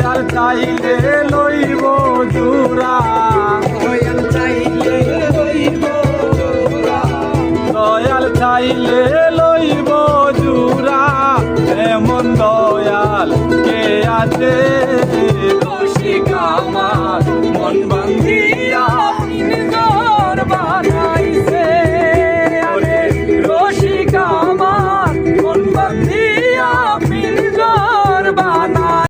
দয়াল চাইলে লইব জুরা, দয়াল চাইলে লইব জোড়া, দয়াল চাইলে লইব জুরা। এমন দয়াল কে আছে রসিক আমার